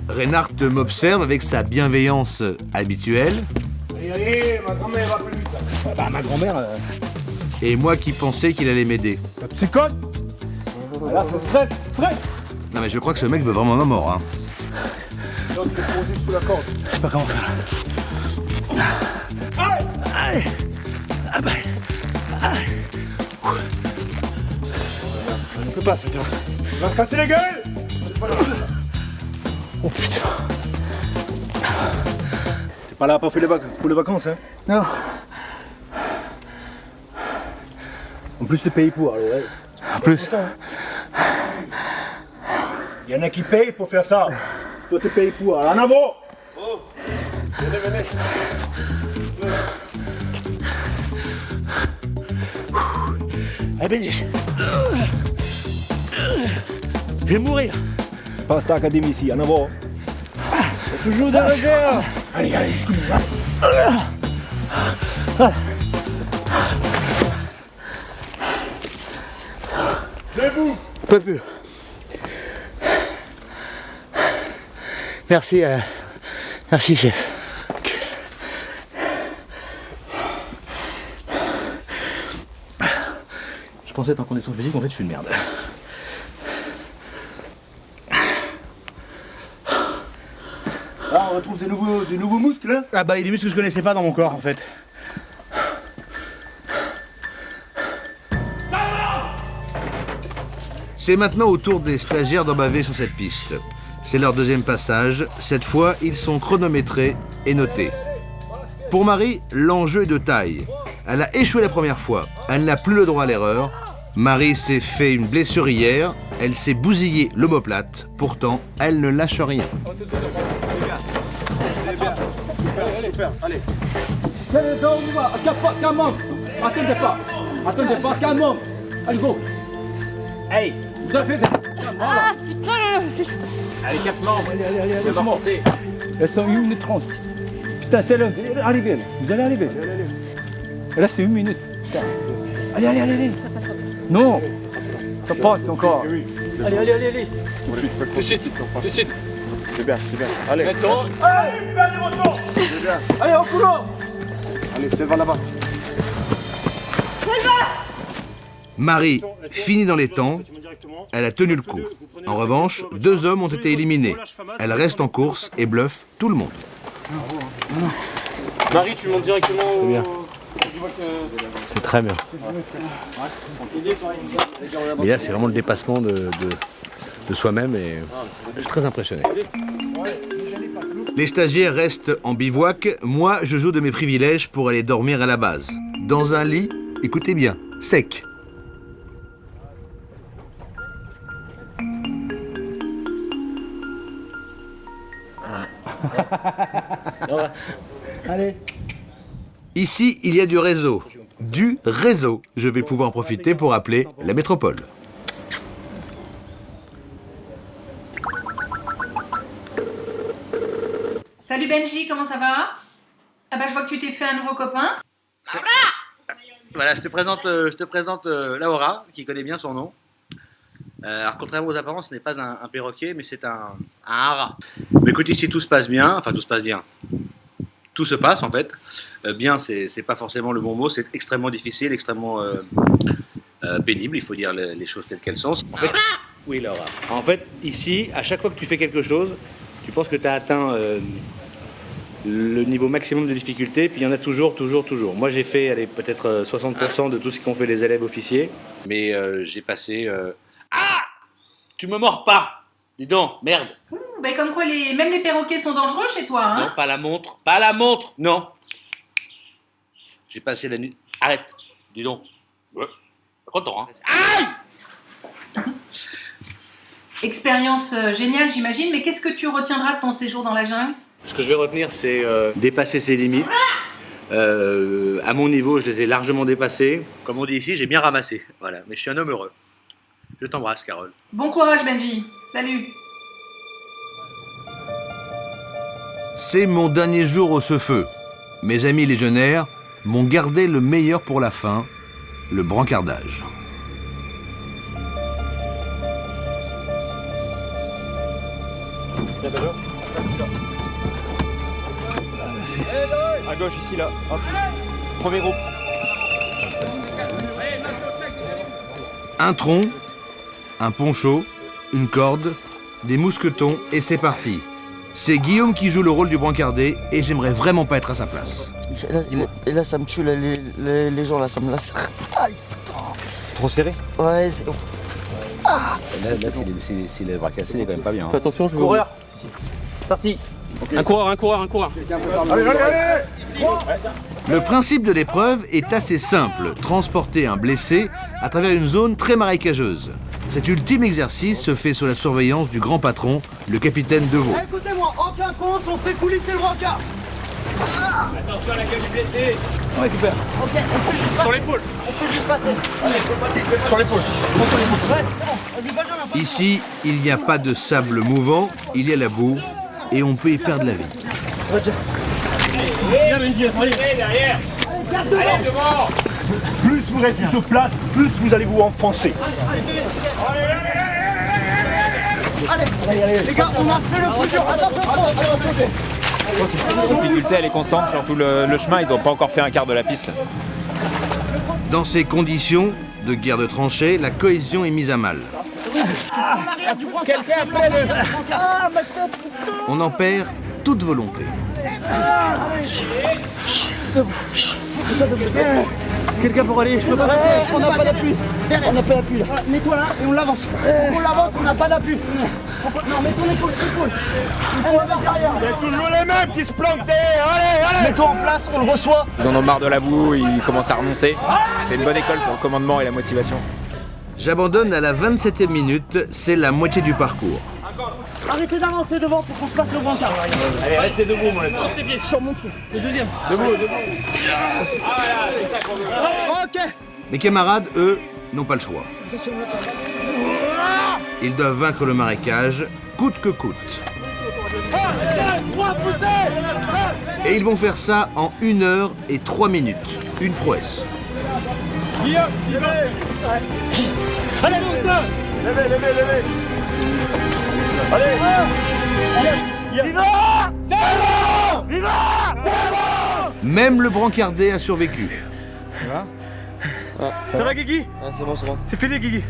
Reinhardt m'observe avec sa bienveillance habituelle. Allez, ma grand-mère va plus vite. Bah, ma grand-mère. Et moi qui pensais qu'il allait m'aider. La psychote. Là, c'est stress. Non mais je crois que ce mec veut vraiment ma mort, hein. Donc, il est posé sous la corde. Je sais pas comment faire. Allez. Ah bah. On peut pas, ça fait. Il va se casser les gueules. Oh putain. T'es pas là pour faire les vacances, hein? Non. En plus, tu payes pour, alors, ouais. En plus. Il y en a qui payent pour faire ça. Toi, tu payes pour. Alors, en avant! Oh! Venez. Eh ben, je vais mourir. Passe ta académie ici, en avant. Toujours de réserve. Allez, jusqu'au bout. Debout. Pas plus. Merci, merci chef. Je pensais être en condition physique, en fait je suis une merde. Là on retrouve des nouveaux muscles là. Ah bah il y a des muscles que je connaissais pas dans mon corps en fait. C'est maintenant au tour des stagiaires d'en baver sur cette piste. C'est leur deuxième passage. Cette fois, ils sont chronométrés et notés. Pour Marie, l'enjeu est de taille. Elle a échoué la première fois. Elle n'a plus le droit à l'erreur. Marie s'est fait une blessure hier. Elle s'est bousillé l'omoplate. Pourtant, elle ne lâche rien. Super, allez. Calme, attendez pas, calme. Allez, go. Hey, vous avez fait. Ah putain. Allez, 4 membres. Allez, doucement. Reste 1 minute 30. Putain, c'est le. Arrivez, vous allez arriver. Reste 1 minute. Putain. Allez. Ça passera pas. Non, ça passe encore. Tout Allez. de suite. C'est bien. Allez. Maintenant. C'est bien. Allez, en courant. Allez, c'est là-bas. Marie finit dans les temps. Elle a tenu le coup. En revanche, 2 hommes ont été éliminés. Elle reste en course et bluffe tout le monde. Marie, tu montes directement au... bien. C'est très bien. Mais là, c'est vraiment le dépassement de soi-même et je suis très impressionné. Les stagiaires restent en bivouac. Moi, je joue de mes privilèges pour aller dormir à la base. Dans un lit, écoutez bien, sec. Allez. Ici, il y a du réseau. Du réseau. Je vais pouvoir en profiter pour appeler la métropole. Salut Benji, comment ça va? Ah bah je vois que tu t'es fait un nouveau copain. Voilà, je te présente Laura, qui connaît bien son nom. Alors, contrairement aux apparences, ce n'est pas un perroquet, mais c'est un rat. Mais écoute, ici, tout se passe bien. Enfin, tout se passe bien. Tout se passe, en fait. Bien, c'est pas forcément le bon mot. C'est extrêmement difficile, extrêmement pénible. Il faut dire les choses telles qu'elles sont. En fait, oui, Laura. En fait, ici, à chaque fois que tu fais quelque chose, tu penses que tu as atteint le niveau maximum de difficulté, puis il y en a toujours. Moi, j'ai fait, allez, peut-être 60% de tout ce qu'ont fait les élèves officiers. Mais j'ai passé... Ah! Tu me mords pas! Dis donc, merde! Bah comme quoi même les perroquets sont dangereux chez toi, hein? Non, pas la montre! Pas la montre! Non! J'ai passé la nuit... Arrête! Dis donc! Ouais. Pas content, hein? Aïe! Expérience géniale, j'imagine, mais qu'est-ce que tu retiendras de ton séjour dans la jungle? Ce que je vais retenir, c'est dépasser ses limites. À mon niveau, je les ai largement dépassées. Comme on dit ici, j'ai bien ramassé. Voilà. Mais je suis un homme heureux. Je t'embrasse, Carole. Bon courage, Benji. Salut. C'est mon dernier jour au Cefeu. Mes amis légionnaires m'ont gardé le meilleur pour la fin, le brancardage. À gauche, ici, là. Hop. Premier groupe. Un tronc, un poncho, une corde, des mousquetons et c'est parti. C'est Guillaume qui joue le rôle du brancardé et j'aimerais vraiment pas être à sa place. Et là, ça me tue, là, les gens, là, ça me lasse. Aïe, putain. C'est trop serré? Ouais, c'est... Là, si les bras cassés, il est quand même pas bien. Fais attention, je vais... Coureur. Parti. Okay. Un coureur. Allez. Le principe de l'épreuve est assez simple, transporter un blessé à travers une zone très marécageuse. Cet ultime exercice se fait sous la surveillance du grand patron, le capitaine Deveau. Écoutez-moi, aucun con, on fait coulisser le brancard. Attention à la gueule du blessé. On récupère. Ok, on fait juste passer. Sur l'épaule. On fait juste passer. Allez, c'est parti. Sur l'épaule. Sur l'épaule. Ouais, c'est bon. Vas-y, Benjamin. Ici, il n'y a pas de sable mouvant, il y a la boue et on peut y perdre la vie. Viens, Benji, allez, derrière. Allez, devant. Plus vous restez sur place, plus vous allez vous enfoncer. Allez, les gars, on a fait le plus dur. Attention, La difficulté, elle est constante, surtout le chemin, ils n'ont pas encore fait un quart de la piste. Dans ces conditions de guerre de tranchées, la cohésion est mise à mal. On en perd toute volonté. Quelqu'un pour aller, je peux pas passer, on n'a pas d'appui. On n'a pas d'appui là. Mets-toi là et on l'avance. On l'avance, on n'a pas d'appui. Non, mets ton épaule, C'est toujours les mêmes qui se plantent. Allez. Mets-toi en place, on le reçoit. Ils en ont marre de la boue, ils commencent à renoncer. C'est une bonne école pour le commandement et la motivation. J'abandonne à la 27e minute, c'est la moitié du parcours. Arrêtez d'avancer devant, faut qu'on se passe le brancard. Allez, restez debout, moi. Sur mon pied. Le deuxième. Debout. Ah voilà, c'est ça qu'on veut. Ok. Mes camarades, eux, n'ont pas le choix. Ils doivent vaincre le marécage, coûte que coûte. Et ils vont faire ça en 1 heure et 3 minutes. Une prouesse. Allez, levez. Allez. Viva. Viva. Même le brancardé a survécu. Ça va, Guigui? C'est bon, c'est bon. C'est fini, Guigui.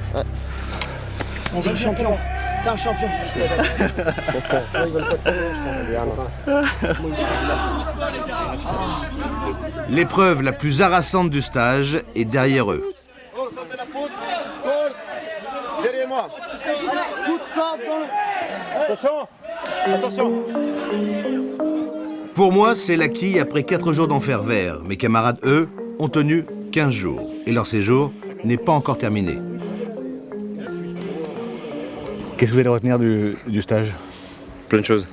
T'es un champion. T'es un champion. L'épreuve la plus harassante du stage est derrière eux. Oh, sortez la faute. Derrière moi. Toute corde dans le... Attention. Pour moi, c'est l'acquis après 4 jours d'enfer vert. Mes camarades, eux, ont tenu 15 jours. Et leur séjour n'est pas encore terminé. Qu'est-ce que vous allez retenir du stage? Plein de choses.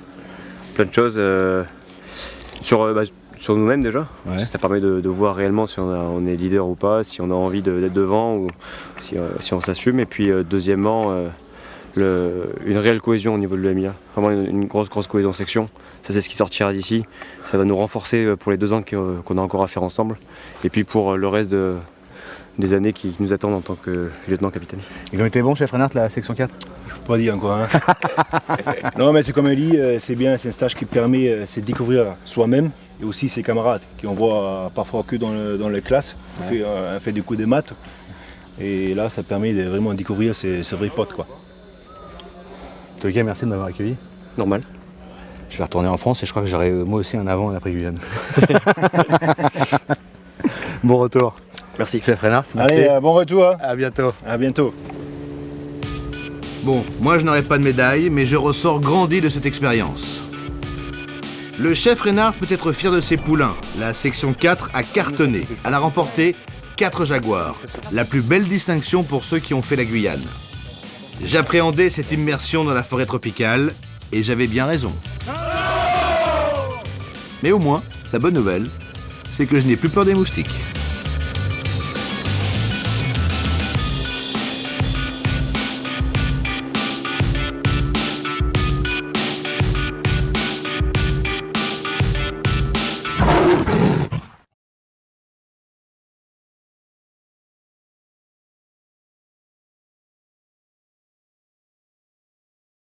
Sur nous-mêmes déjà. Ouais. Ça permet de voir réellement si on est leader ou pas, si on a envie d'être devant ou si on s'assume. Et puis deuxièmement, une réelle cohésion au niveau de l'EMIA. Vraiment une grosse cohésion section. Ça c'est ce qui sortira d'ici. Ça va nous renforcer pour les 2 ans qu'on a encore à faire ensemble. Et puis pour le reste des années qui nous attendent en tant que lieutenant-capitaine. Ils ont été bons, chef Reinhardt, la section 4? Pas dit encore. Hein. Non, mais c'est comme elle dit, c'est bien, c'est un stage qui permet de découvrir soi-même et aussi ses camarades qui on voit parfois que dans les classes. On fait des coups de maths et là ça permet de vraiment découvrir ses vrais potes, quoi. En tout cas, merci de m'avoir accueilli. Normal. Je vais retourner en France et je crois que j'aurai moi aussi un avant et après Guyane. Bon retour. Merci. Chef Reinhardt. Allez, bon retour. Hein. À bientôt. À bientôt. Bon, moi je n'aurai pas de médaille, mais je ressors grandi de cette expérience. Le chef Reinhardt peut être fier de ses poulains. La section 4 a cartonné. Elle a remporté 4 Jaguars. La plus belle distinction pour ceux qui ont fait la Guyane. J'appréhendais cette immersion dans la forêt tropicale, et j'avais bien raison. Mais au moins, la bonne nouvelle, c'est que je n'ai plus peur des moustiques.